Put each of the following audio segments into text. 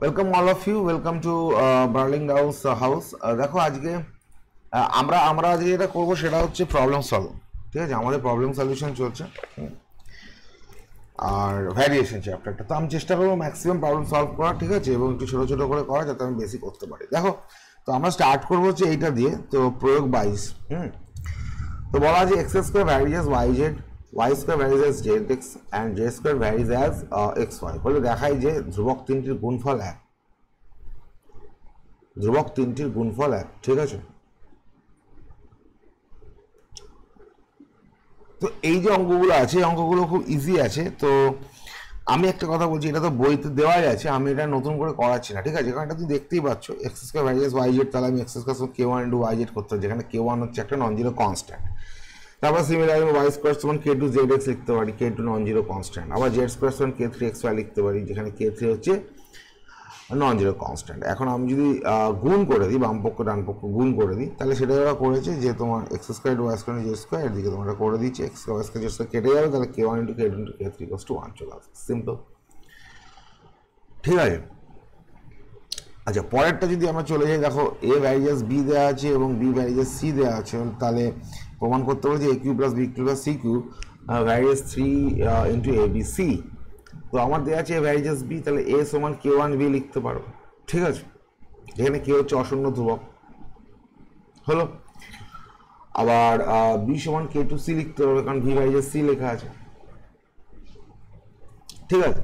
Welcome all of you, welcome to burling house. দেখো আজকে আমরা আজকে যেটা করবো সেটা হচ্ছে প্রবলেম সলভ। ঠিক আছে, আমাদের প্রবলেম সলিউশন চলছে আর ভ্যারিয়েশন চ্যাপ্টারটা, তো আমি চেষ্টা করবো ম্যাক্সিমাম প্রবলেম সলভ করা। ঠিক আছে, এবং একটু ছোটো ছোটো করে করা যাতে আমি বেশি করতে পারি। দেখো, তো আমরা স্টার্ট করবো হচ্ছে এইটা দিয়ে, তো প্রয়োগ 22। তো বলা আছে X square varies as Y Z, Y square varies as Z X and Z square varies as X Y. বলে দেখাই যে ধ্রুবক তিনটির গুণফল এক। ধ্রুবক তিনটির গুণফল এক। ঠিক আছে, তো এই যে অঙ্কগুলো আছে, এই অঙ্কগুলো খুব ইজি আছে। তো আমি একটা কথা বলছি, এটা তো বইতে দেওয়াই আছে, আমি এটা নতুন করে করাচ্ছি না। ঠিক আছে, কারণ এটা তুমি দেখতেই পাচ্ছ X square varies as Y Z, তাহলে আমি এক্স স্কোয়ার কে ওয়ান ইন্টু ওয়াই জেড করতে হবে, যেখানে কে ওয়ান হচ্ছে একটা নন জিরো কনস্ট্যান্ট। তারপর সিমিলারলি ওয়াই স্কোয়ার সমান কে টু জেড এক্স লিখতে পারি, K two non zero constant. আবার জেড স্কোয়ার সমান কে থ্রি এক্স ওয়াই লিখতে পারি, যেখানে কে থ্রি হচ্ছে নন জিরো কনস্ট্যান্ট। এখন আমি যদি গুণ করে দিই, বাম পক্ষ ডান পক্ষ গুণ করে দিই, তাহলে সেটা ওরা করেছে যে তোমার x square y square z square, এর দিকে তোমরা করে দিচ্ছি x y square z square কেটে যাবে, তাহলে k one into k two into k three equals to one চলে আসবে। সিম্পল। ঠিক আছে, আচ্ছা পরেরটা যদি আমরা চলে যাই, দেখো এ ভ্যারিজেস বি দেওয়া আছে এবং বি ভ্যারিজেস সি দেওয়া আছে, তাহলে প্রমাণ করতে পারবো যে a cube plus b cube plus c cube varies as three into a b c. তো আমার দেওয়া আছে এ ভ্যারিজেস বি, তাহলে এ সমান কে ওয়ান বি লিখতে পারো। ঠিক আছে, যেখানে কে হচ্ছে অশূন্য ধ্রুবক হলো। আবার বি সমান কে টু সি লিখতে পারবে, কারণ ভি ভ্যারিজেস সি লেখা আছে। ঠিক আছে,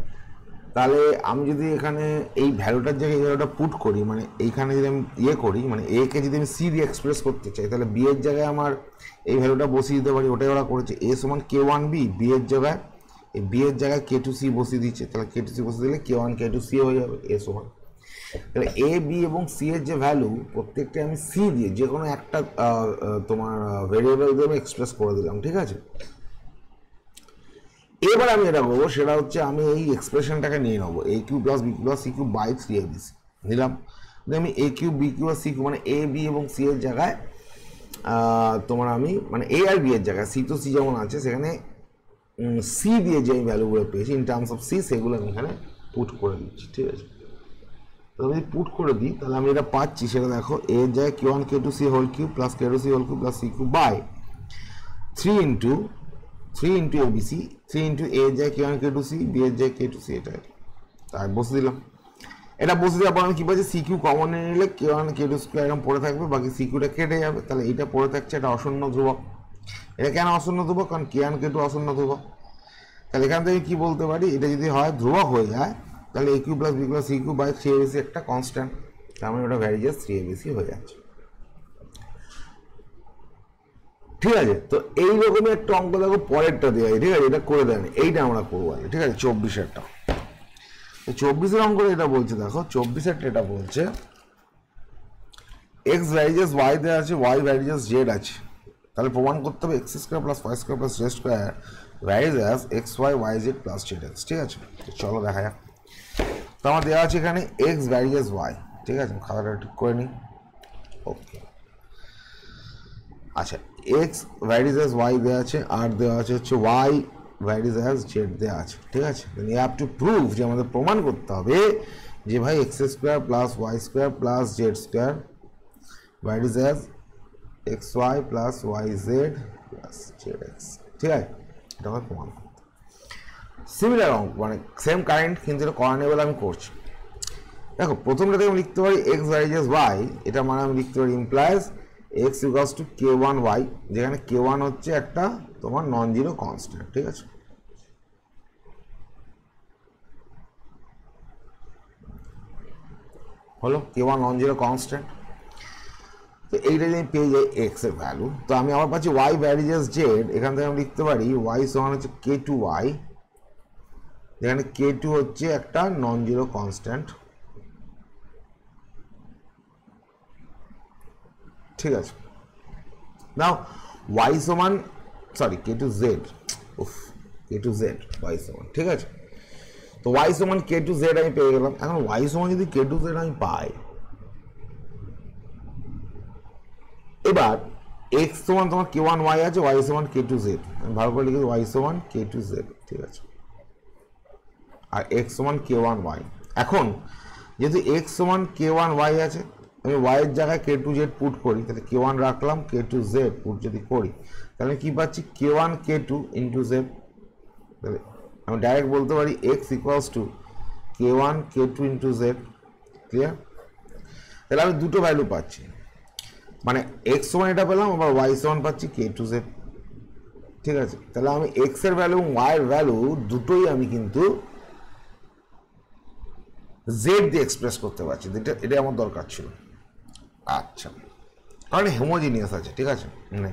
তাহলে আমি যদি এখানে এই ভ্যালুটার জায়গায় এই ভ্যালুটা পুট করি, মানে এইখানে যদি আমি ইয়ে করি, মানে এ কে যদি আমি সি দিয়ে এক্সপ্রেস করতে চাই, তাহলে বি এর জায়গায় আমার এই ভ্যালুটা বসিয়ে দিতে পারি। ওটাই ওরা করেছে, এ সমান কে ওয়ান বি, বি এর জায়গায় এই বি এর জায়গায় কে টু সি বসিয়ে দিচ্ছে, তাহলে কে টু সি বসিয়ে দিলে কে ওয়ান কে টু সি হয়ে যাবে এ সমান। তাহলে এ বি এবং সি এর যে ভ্যালু, প্রত্যেকটা আমি সি দিয়ে যে কোনো একটা তোমার ভেরিয়েবল দিয়ে আমি এক্সপ্রেস করে দিলাম। ঠিক আছে, এবার আমি যেটা করবো সেটা হচ্ছে আমি এই এক্সপ্রেশনটাকে নিয়ে নেবো, a cube plus b cube plus c cube by three a b c নিলাম। আমি এ কিউ বি কিউ আর সি কিউ মানে এ বি এবং সি এর জায়গায় তোমার আমি মানে এ আর বি এর জায়গায় সি তো সি যেমন আছে, সেখানে সি দিয়ে যে ভ্যালুগুলো পেয়েছি ইন টার্মস অফ সি, সেগুলো আমি এখানে পুট করে দিচ্ছি। ঠিক আছে, তো আমি পুট করে দিই, তাহলে আমি এটা পাচ্ছি সেটা দেখো, এর জায়গায় k one K two c whole cube plus k two c whole cube plus c cube by three into a b c, three into a যায় কে ওয়ান কে টু সি, বি এর যায় কে টু সি, এটা তাই বসে দিলাম। এটা বসে দেওয়ার পর আমি কী পাচ্ছি, সি কিউ কমন নিয়ে নিলে কে ওয়ান কে টু স্কোয়ার এরকম পড়ে থাকবে, বাকি সি কিউটা কেটে যাবে, তাহলে এইটা পড়ে থাকছে, এটা অশূন্য ধ্রুবক। এটা কেন অশূন্য ধ্রুবক? কারণ কে ওয়ান কে টু অশূন্য ধ্রুবক। তাহলে এখান থেকে কী বলতে পারি, এটা যদি হয় ধ্রুবক হয়ে যায়, তাহলে a cube plus b plus c cube by three a b c একটা কনস্ট্যান্ট, তার মানে ওটা varies as three a b c হয়ে যাচ্ছে। ঠিক আছে, তো এইরকমই একটা অঙ্ক দেখো পরেরটা দেওয়া আছে। ঠিক আছে, এটা করে দেন, এইটা আমরা করবো। ঠিক আছে, 24-এরটা, 24-এর অঙ্ক এটা বলছে, দেখো 24-এরটা এটা বলছে এক্স ভ্যারিজেস ওয়াই দেওয়া আছে, ওয়াই ভ্যারিজেস জেড আছে, তাহলে প্রমাণ করতে হবে X square plus Y square plus Z square varies as X Y Y Z plus Z X. ঠিক আছে, চলো দেখা যাক। তো আমার দেওয়া আছে এখানে এক্স ভ্যারিজেস ওয়াই। ঠিক আছে, খাতাটা ঠিক করে নিই। ওকে, আচ্ছা এক্স ভ্যারিজ অ্যাজ ওয়াই দেওয়া আছে, আর দেওয়া আছে হচ্ছে ওয়াই ভ্যারিজ অ্যাজ জেড দেওয়া আছে। ঠিক আছে, ইউ হ্যাভ টু প্রুভ, যে আমাদের প্রমাণ করতে হবে যে ভাই X square plus Y square plus Z square varies as X Y plus Y Z plus Z X. ঠিক আছে, এটা আমার প্রমাণ করতে সিমিলার অঙ্ক, মানে সেম কাইন্ড, কিন্তু এটা করা নেই বলে আমি করছি। দেখো প্রথমটাতে আমি লিখতে পারি এক্স ভ্যারিজেস ওয়াই, এটা মানে আমি লিখতে পারি implies X equals to K one Y, যেখানে কে ওয়ান হচ্ছে একটা তোমার নন জিরো কনস্ট্যান্ট। ঠিক আছে, হলো কে ওয়ান নন জিরো কনস্ট্যান্ট। তো এইটা যদি আমি পেয়ে যাই এক্স এর ভ্যালু, তো আমি আবার পাচ্ছি ওয়াই ভ্যারিজেস জেড, এখান থেকে আমি লিখতে পারি ওয়াই সমান হচ্ছে কে টু ওয়াই, যেখানে কে টু হচ্ছে একটা নন জিরো কনস্ট্যান্ট। ঠিক আছে, নাও ওয়াই সমান সরি কে টু জেড, কে টু জেড ওয়াই সমান। ঠিক আছে, তো ওয়াই সমান কে টু জেড আমি পেয়ে গেলাম। এখন ওয়াই সমান যদি কে টু জেড আমি পাই, এবার এক্স সমান তোমার কে ওয়ান ওয়াই আছে, ওয়াই সমান কে টু জেড, আমি ভালো করে লিখেছি ওয়াই সমান কে টু জেড, ঠিক আছে, আর এক্স সমান কে ওয়ান ওয়াই। এখন যেহেতু এক্স সমান কে ওয়ান ওয়াই আছে, আমি ওয়াইয়ের জায়গায় কে টু জেড পুট করি, তাহলে কে ওয়ান রাখলাম, কে টু জেড পুট যদি করি তাহলে কি পাচ্ছি, কে ওয়ান কে টু ইন্টু জেড। তাহলে আমি ডাইরেক্ট বলতে পারি X equals to K one K two into Z. Clear? তাহলে আমি দুটো ভ্যালু পাচ্ছি, মানে এক্স সমান এটা পেলাম, আবার ওয়াই সমান পাচ্ছি কে টু জেড। ঠিক আছে, তাহলে আমি এক্স এর ভ্যালু এবং ওয়াই এর ভ্যালু দুটোই আমি কিন্তু জেড দিয়ে এক্সপ্রেস করতে পারছি, এটা আমার দরকার ছিল। আচ্ছা, কারণ হোমোজিনিয়াস আছে, ঠিক আছে, মানে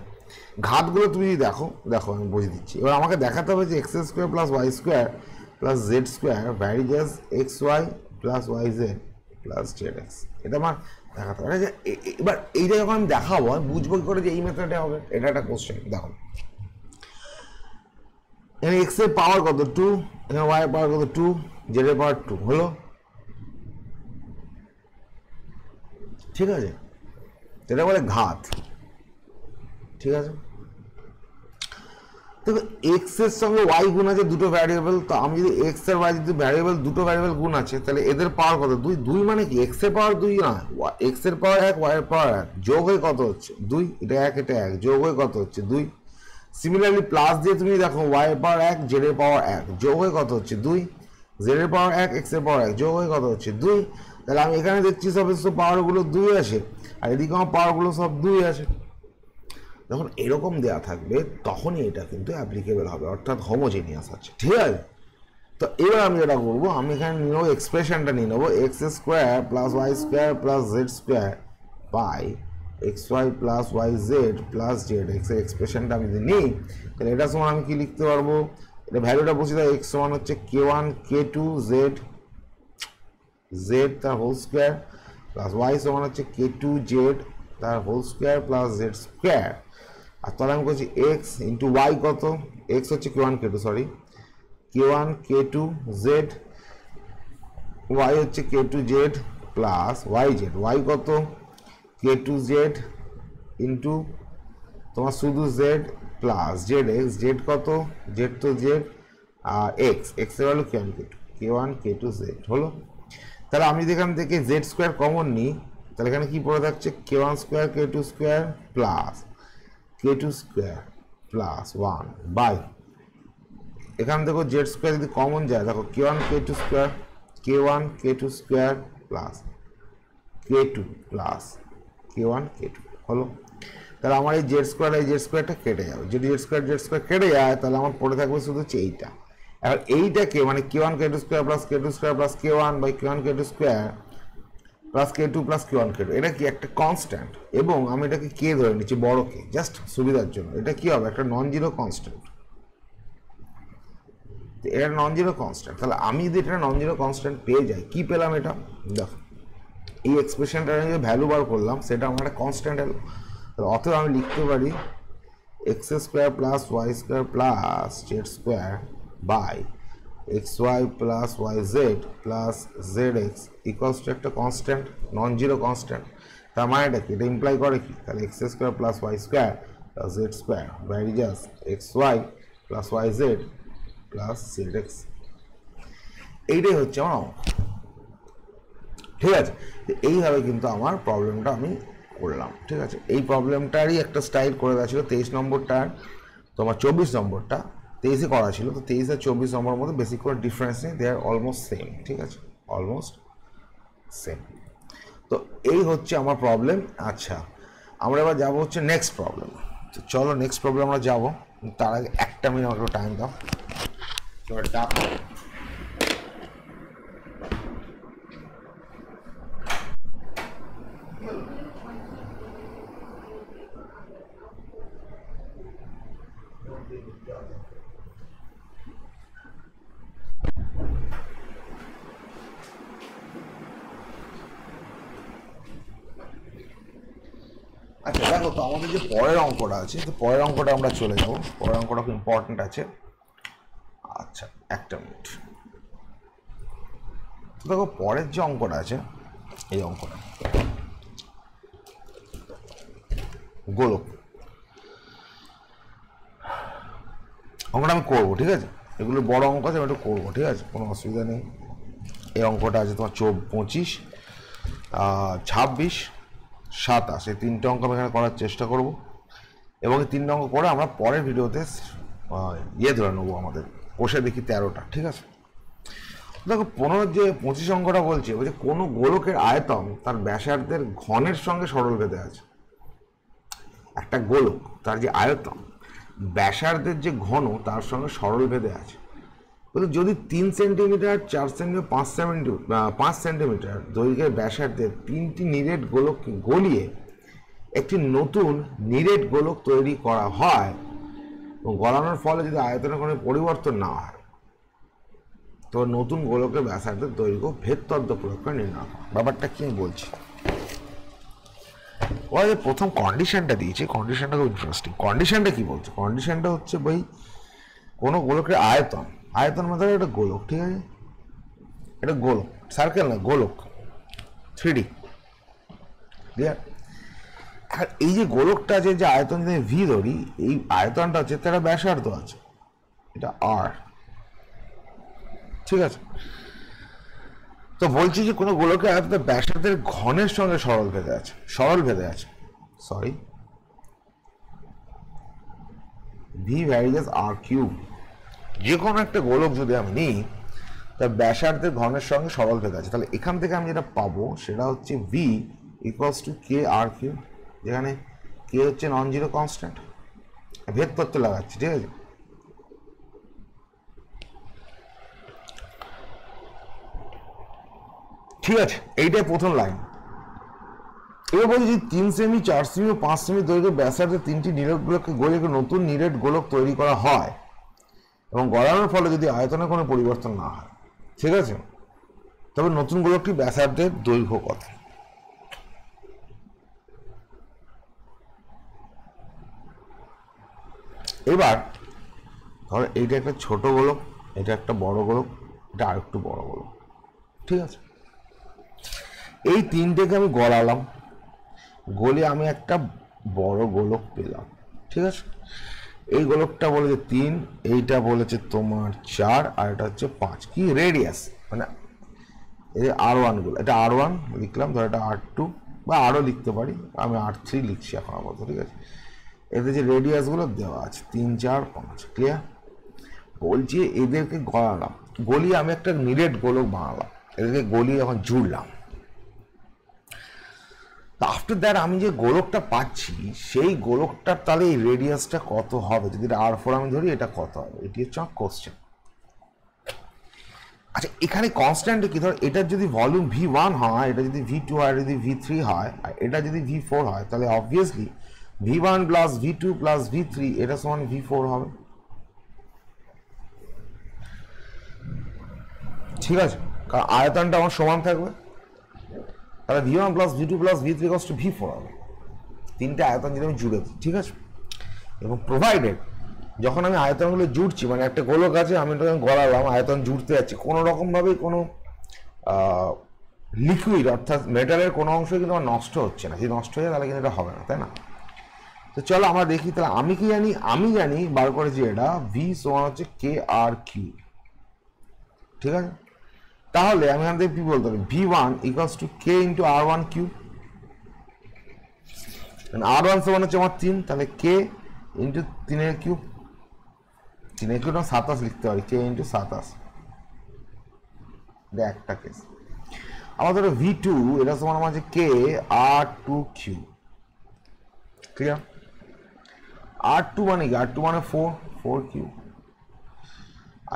ঘাতগুলো তুমি যদি দেখো, আমি বুঝিয়ে দিচ্ছি। এবার আমাকে দেখাতে হবে যে X square plus Y square plus Z square varies as x Y plus Y Z plus Z X, এটা আমার দেখাতে হবে। এবার এইটা যখন আমি দেখাবো, আমি বুঝবো কি করে যে এই মেথডে হবে, এটা একটা কোশ্চেন। দেখো এখানে এক্স এর পাওয়ার কত 2, এখানে ওয়াই এর পাওয়ার কত 2, জেড এর পাওয়ার 2 হলো, ঠিক আছে, এটা বলে ঘাত। ঠিক আছে, তবে এক্স এর সঙ্গে ওয়াই গুণ আছে দুটো ভ্যারিয়েবল, তো আমি যদি এক্স আর ওয়াই যদি ভ্যারিয়েবল দুটো ভ্যারিয়েবল গুণ আছে, তাহলে এদের পাওয়ার কত 2, 2 মানে কি এক্স এর পাওয়ার 2 না, এক্স এর পাওয়ার 1 ওয়াই এর পাওয়ার 1, যোগ হয়ে কত হচ্ছে 2, এটা 1 এটা 1, যোগ হয়ে কত হচ্ছে 2। সিমিলারলি প্লাস দিয়ে তুমি দেখো ওয়াই এর পাওয়ার 1 জেড এর পাওয়ার 1, যোগ হয়ে কত হচ্ছে 2, জেড এর পাওয়ার 1 এক্স এর পাওয়ার 1, যোগ হয়ে কত হচ্ছে 2। তাহলে আমি এখানে দেখছি সব পাওয়ারগুলো 2 আসে, আর এদিকে আমার পাওয়ারগুলো সব 2 আসে। যখন এরকম দেয়া থাকবে তখনই এটা কিন্তু অ্যাপ্লিকেবল হবে, অর্থাৎ হোমোজেনিয়াস আছে। ঠিক আছে, তো এবার আমি যেটা করবো, আমি এখানে নিয়ে নেবো এক্সপ্রেশনটা নিয়ে নেবো X square plus Y square plus Z square by x Y plus Y Z plus Z X এর এক্সপ্রেশনটা আমি যদি নিই, তাহলে এটা সমান আমি কি লিখতে পারবো, এটা ভ্যালুটা বসে দেয় এক্স সমান হচ্ছে কে ওয়ান কে টু জেড জেড তার হোল স্কোয়ার প্লাস ওয়াই সমান হচ্ছে কে টু জেড তার whole square plus Z square. আর তাহলে আমি করছি এক্স ইন্টু ওয়াই কত, এক্স হচ্ছে কে ওয়ান কে টু, সরি কে ওয়ান কে টু জেড, ওয়াই হচ্ছে k two z plus Y Z, y কত কে টু জেড ইন্টু তোমার শুধু z plus Z x, z কত জেড তো জেড আর x, x এর value কে one কে two Z হলো। তাহলে আমি যদি এখান থেকে জেড স্কোয়ার কমন নিই, তাহলে এখানে কি পড়ে থাকছে k one square k two square plus k two square plus 1 by এখান থেকে জেড স্কোয়ার যদি কমন যায়, দেখো কে ওয়ান কে টু স্কোয়ার, কে ওয়ান কে two square plus k two plus k one কে টু হলো। তাহলে আমার এই জেড স্কোয়ারটা কেটে যাবে, যদি জেড স্কোয়ার কেটে যায় তাহলে আমার পড়ে থাকবে শুধু হচ্ছে এইটা। এবার এইটাকে মানে k one K two square plus k two square plus k one by k one K two square plus k two plus k one K two, এটা কি একটা কনস্ট্যান্ট, এবং আমি এটাকে কে ধরে নিচ্ছি বড় কে, জাস্ট সুবিধার জন্য। এটা কি হবে, একটা নন জিরো কনস্ট্যান্ট, এটা নন জিরো কনস্ট্যান্ট। তাহলে আমি যদি এটা নন জিরো কনস্ট্যান্ট পেয়ে যাই, কি পেলাম, এটা দেখো এই এক্সপ্রেশনটা যে ভ্যালু বার করলাম সেটা আমার একটা কনস্ট্যান্ট এলো। তাহলে অতএব আমি লিখতে পারি x square plus Y square plus Z square by x Y plus Y Z plus Z x equals to একটা কনস্ট্যান্ট, নন জিরো কনস্ট্যান্ট। তার মানেটা কি, এটা ইমপ্লাই করে কি, তাহলে x square plus Y square plus Z square varies as x Y plus Y Z plus Z x, এইটাই হচ্ছে আমার অঙ্ক। ঠিক আছে, এইভাবে কিন্তু আমার প্রবলেমটা আমি করলাম। ঠিক আছে, এই প্রবলেমটারই একটা স্টাইল করে দেওয়া ছিল 23 নম্বরটার, তোমার 24 নম্বরটা 23-এ করা ছিল, তো 23 আর 24 নম্বরের মধ্যে বেশি করে ডিফারেন্স নেই, দে আর অলমোস্ট সেম। ঠিক আছে, অলমোস্ট সেম। তো এই হচ্ছে আমার প্রবলেম। আচ্ছা, আমরা এবার যাবো হচ্ছে নেক্সট প্রবলেম। তো চলো নেক্সট প্রবলেম আমরা যাবো, তার আগে একটা মিনিট আমাকে টাইম দাও। আচ্ছা দেখো, তো আমাদের যে পরের অঙ্কটা আছে, তো পরের অঙ্কটা আমরা চলে যাবো, পরের অঙ্কটা খুব ইম্পর্টেন্ট আছে। আচ্ছা একটা মিনিট, তো দেখো পরের যে অঙ্কটা আছে, এই অঙ্কটা গোলক, অঙ্কটা আমি করবো, ঠিক আছে? এগুলো বড় অঙ্ক আছে, আমি একটু করবো, ঠিক আছে, কোনো অসুবিধা নেই। এই অঙ্কটা আছে তোমার 25, 26, 27, এই তিনটে অঙ্ক আমি এখানে করার চেষ্টা করব। এবং এই তিনটে অঙ্ক করে আমরা পরের ভিডিওতে ধরে নেবো, আমাদের কোষে দেখি 13টা, ঠিক আছে? দেখো 25 অঙ্কটা বলছে কোনো গোলকের আয়তন তার ব্যাসার্ধের ঘনের সঙ্গে সরল ভেদে আছে। একটা গোলক তার যে আয়তন ব্যাসার্ধের যে ঘন তার সঙ্গে সরল ভেদে আছে। যদি 3 সেন্টিমিটার, 4 সেন্টিমিটার, 5 সেন্টিমিটার দৈর্ঘ্যের ব্যাসার্ধের 3টি নিরেট গোলককে গলিয়ে একটি নতুন নিরেট গোলক তৈরি করা হয় এবং গলানোর ফলে যদি আয়তনের কোনো পরিবর্তন না হয়, তো নতুন গোলকের ব্যাসার্ধের দৈর্ঘ্য ভেদতত্ত্ব প্রয়োগ করে নির্ণয় করা। ব্যাপারটা কি আমি বলছি, ওরা যে প্রথম কন্ডিশনটা দিয়েছে, কন্ডিশনটা খুব ইন্টারেস্টিং। কন্ডিশনটা কি বলছে? কন্ডিশনটা হচ্ছে ভাই কোনো গোলকের আয়তন, আয়তন মানে এটা গোলক, ঠিক আছে? এটা গোলক, সার্কেল না, গোলক, 3D, ক্লিয়ার? আর এই যে গোলকটা আছে, যে আয়তন যদি ভি ধরি, এই আয়তনটা হচ্ছে তার ব্যাসার্ধ আছে, এটা আর, ঠিক আছে? তো বলছি যে কোনো গোলকের আয়তন ব্যাসার্ধের ঘনের সঙ্গে সরল ভেদে আছে, সরি, ভি ভ্যারিয়াস আর কিউব। যে কোনো একটা গোলক যদি আমি নিই, তার ব্যাসার্ধের ঘনের সঙ্গে সরল ভেদে আছে, তাহলে এখান থেকে আমি যেটা পাবো সেটা হচ্ছে V equals to k r cube, যেখানে কে হচ্ছে নন জিরো কনস্ট্যান্ট। ভেদ তত্ত্ব লাগাচ্ছি, ঠিক আছে? ঠিক আছে, এইটাই প্রথম লাইন। এবার বলছি যে 3 সেমি, 4 সেমি ও 5 সেমি দৈর্ঘ্য ব্যাসার্ধের 3টি নিরেট গোলককে গলিয়ে নতুন নিরেট গোলক তৈরি করা হয় এবং গলানোর ফলে যদি আয়তনে কোনো পরিবর্তন না হয়, ঠিক আছে, তবে নতুন গোলকটি ব্যাসার্ধের দৈর্ঘ্য কত? এবার ধরো এইটা একটা ছোট গোলক, এটা একটা বড় গোলক, এটা আরেকটু বড় গোলক, ঠিক আছে? এই তিনটেকে আমি গলালাম, গলে আমি একটা বড় গোলক পেলাম, ঠিক আছে? এই গোলকটা বলেছে 3, এইটা বলেছে তোমার 4, আর এটা হচ্ছে 5। কি রেডিয়াস, মানে এই R1 গুলো, এটা R1 লিখলাম, ধর এটা R2 বা আরও লিখতে পারি, আমি R3 লিখছি এখন আপাতত, ঠিক আছে? এতে যে রেডিয়াস গুলো দেওয়া আছে 3, 4, 5, ক্লিয়ার? বলছি এদেরকে গলালাম, গলিয়ে আমি একটা নিরেট গোলক বানালাম, এদেরকে গলিয়ে যখন জুড়লাম, আফটার দ্যাট আমি যে গোলকটা পাচ্ছি সেই গোলকটার তাহলে এই রেডিয়াসটা কত হবে? যদি এটা R4 আমি ধরি, এটা কত হবে? এটি হচ্ছে আমার কোশ্চেন। আচ্ছা, এখানে কনস্ট্যান্ট কি? ধর এটার যদি ভলিউম V1 হয়, এটা যদি V2 হয়, এটা যদি V3 হয়, আর এটা যদি V4 হয়, তাহলে obviously V1 plus V2 plus V3 এটা সমান V4 হবে, ঠিক আছে? কারণ আয়তনটা আমার সমান থাকবে, তাহলে V1 plus V2 plus V3 equals to V4 হবে। তিনটে আয়তন যদি আমি জুড়ে দিই, ঠিক আছে? এবং প্রোভাইডেড যখন আমি আয়তনগুলো জুড়ছি, মানে একটা গোলক আছে, আমি এটা গলালাম, আয়তন জুড়তে যাচ্ছি, কোনো রকমভাবেই কোনো লিকুইড অর্থাৎ মেটালের কোনো অংশ কিন্তু আমার নষ্ট হচ্ছে না। যদি নষ্ট হয়ে যায় তাহলে কিন্তু এটা হবে না, তাই না? তো চলো আমরা দেখি, তাহলে আমি কি জানি? আমি জানি বার করেছি এটা ভি সমান হচ্ছে কে আর কিউ, ঠিক আছে? তাহলে আমি এখান থেকে কি বলতে পারি? V1 equals to k into R1 cube, R1 সমান হচ্ছে আমার 3, তাহলে কে ইন্টু 3 কিউব, 3 কিউব 27 লিখতে পারি, কে ইন্টু 27, এটা একটা কেস। আবার ধরো V2 এটা সমান আমার হচ্ছে কে R2 কিউ, ক্লিয়ার? R2 মানে কি? R2 মানে 4 কিউব।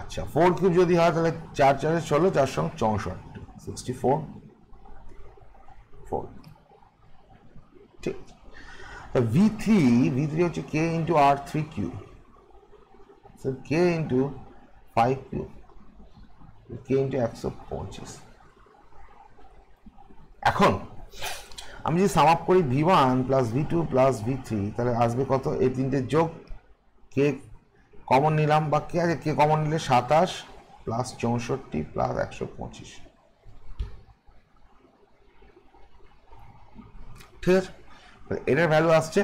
আচ্ছা, 4 কিউব যদি হয় তাহলে 4 4 16, 4 সঙ্গে 64, 64, 4, ঠিক আছে? V3 হচ্ছে কে ইন্টু R3 কিউ, কে ইন্টু 5 কিউ, কে ইন্টু 125। এখন আমি যদি সাম আপ করি V1 plus V2 plus V3, তাহলে আসবে কত? এই তিনটে যোগ, কে কমন নিলাম, বা কে আছে, কে কমন নিলে 27 প্লাস 64 প্লাস 125, ঠিক আছে? এটার ভ্যালু আসছে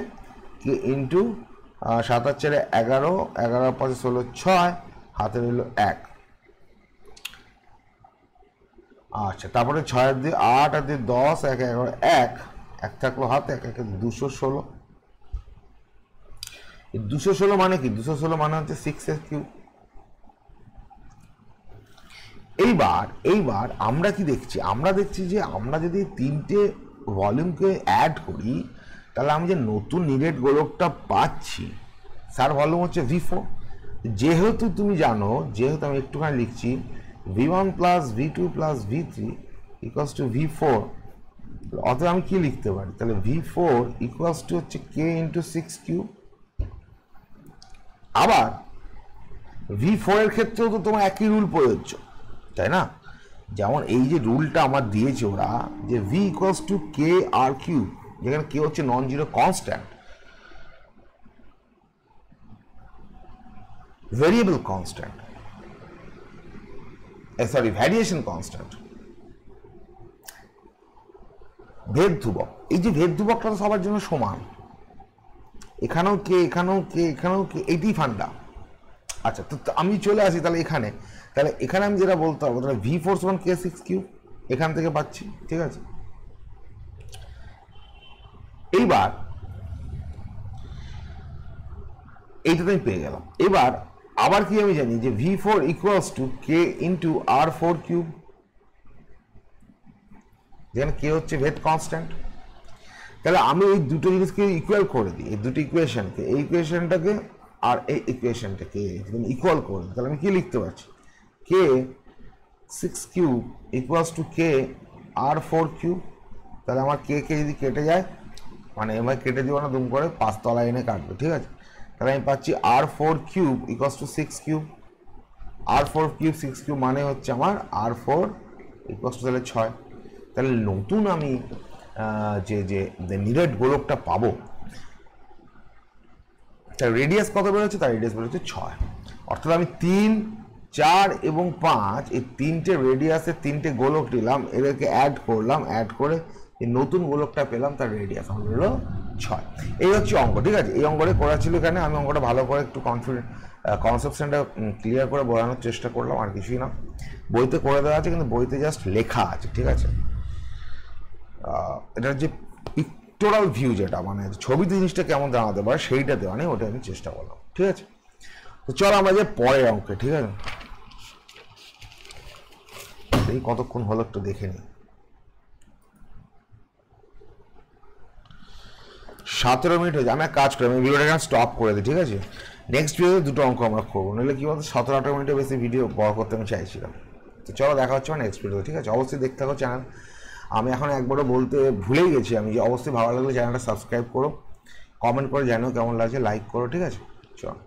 কে ইন্টু 7 আর 4 11, 11 আর 5 16, 6, হাতে রইল 1। আচ্ছা, তারপরে 6 আর 2 8 আর 2 10, 1 11 1, 1 থাকলো হাতে, 1 1 216। 216 মানে কি? 216 মানে হচ্ছে 6x কিউব। এইবার আমরা কি দেখছি? আমরা দেখছি যে আমরা যদি তিনটে ভলিউমকে অ্যাড করি তাহলে আমি যে নতুন নিডেড গোলকটা পাচ্ছি তার ভলিউম হচ্ছে V4। যেহেতু তুমি জানো, যেহেতু আমি একটুখানি লিখছি V1 plus V2 plus V3 equals to V4, অতএব আমি কি লিখতে পারি? তাহলে V4 ইকুয়ালস টু হচ্ছে K ইন্টু 6 কিউব। আবার V4 এর ক্ষেত্রেও তো তোমার একই রুল প্রযোজ্য, তাই না? যেমন এই যে রুলটা আমার দিয়েছে ওরা, যে V equals to k r cube, যেখানে কে হচ্ছে non zero constant, variable constant, sorry variation constant, ভেদ ধ্রুবক। এই যে ভেদ ধ্রুবকটা তো সবার জন্য সমান, এখানেও কে, এখানেও কে, এখানেও কে, এইটাই ফান্ডা। আচ্ছা, তো আমি চলে আসি তাহলে এখানে। তাহলে এখানে আমি যেটা বলতে পারবো, তাহলে V4 সমান K6 কিউব এখান থেকে পাচ্ছি, ঠিক আছে? এইবার এইটাতে আমি পেয়ে গেলাম। এবার আবার কি আমি জানি যে V4 equals to K into R4 cube, যেখানে K হচ্ছে ভেদ কনস্ট্যান্ট। তাহলে আমি এই দুটো জিনিসকে ইকুয়াল করে দিই, এই দুটো ইকুয়েশনকে, এই ইকুয়েশনটাকে আর এই ইকুয়েশনটাকে ইকুয়াল করে দিই, তাহলে আমি কি লিখতে পারছি? K6 cube equals to K R4 cube. তাহলে আমার কে যদি কেটে যায়, মানে এবার কেটে দিব না, দুম করে 5 তলায় এনে কাটবে, ঠিক আছে? তাহলে আমি পাচ্ছি R4 cube equals to 6 cube. R4 cube 6 cube মানে হচ্ছে আমার R4 ইকুয়ালস টু তাহলে 6। তাহলে নতুন আমি যে নিডেড গোলকটা পাবো, তার রেডিয়াস কত বেরোচ্ছে? তার রেডিয়াস বেরোচ্ছে 6। অর্থাৎ আমি 3, 4 এবং 5 এই তিনটে রেডিয়াসের তিনটে গোলক নিলাম, এদেরকে অ্যাড করলাম, অ্যাড করে এই নতুন গোলকটা পেলাম, তার রেডিয়াস আমার হলো 6। এই হচ্ছে অঙ্ক, ঠিক আছে? এই অঙ্কটা করা ছিল এখানে। আমি অঙ্কটা ভালো করে একটু কনসেপশনটা ক্লিয়ার করে বোঝানোর চেষ্টা করলাম, আর কিছুই না। বইতে করে দেওয়া আছে, কিন্তু বইতে জাস্ট লেখা আছে, ঠিক আছে? এটার যে পিক্টোরাল ভিউ, যেটা মানে ছবিতে জিনিসটা কেমন জানাতে পারে সেইটা দেওয়া নেই, ওটা আমি চেষ্টা করলাম, ঠিক আছে? তো চলো আমরা যে পরের অঙ্কে, ঠিক আছে? এই কতক্ষণ হলো একটু দেখে নিই। 17 মিনিট হয়েছে। আমি এক কাজ করি, আমি ভিডিওটা এখানে স্টপ করে দিই, ঠিক আছে? নেক্সট ভিডিওতে দুটো অঙ্ক আমরা করবো, নইলে কি বলতো 17-18 মিনিটের বেশি ভিডিও বড় করতে আমি চাইছিলাম। তো চলো দেখা হচ্ছে নেক্সট ভিডিওতে, ঠিক আছে? অবশ্যই দেখতে থাকো চ্যানেল। আমি এখন একবারও বলতে ভুলেই গেছি, আমি যে অবশ্যই ভালো লাগলে চ্যানেলটা সাবস্ক্রাইব করো, কমেন্ট করে জানিও কেমন লাগছে, লাইক করো, ঠিক আছে? চলো।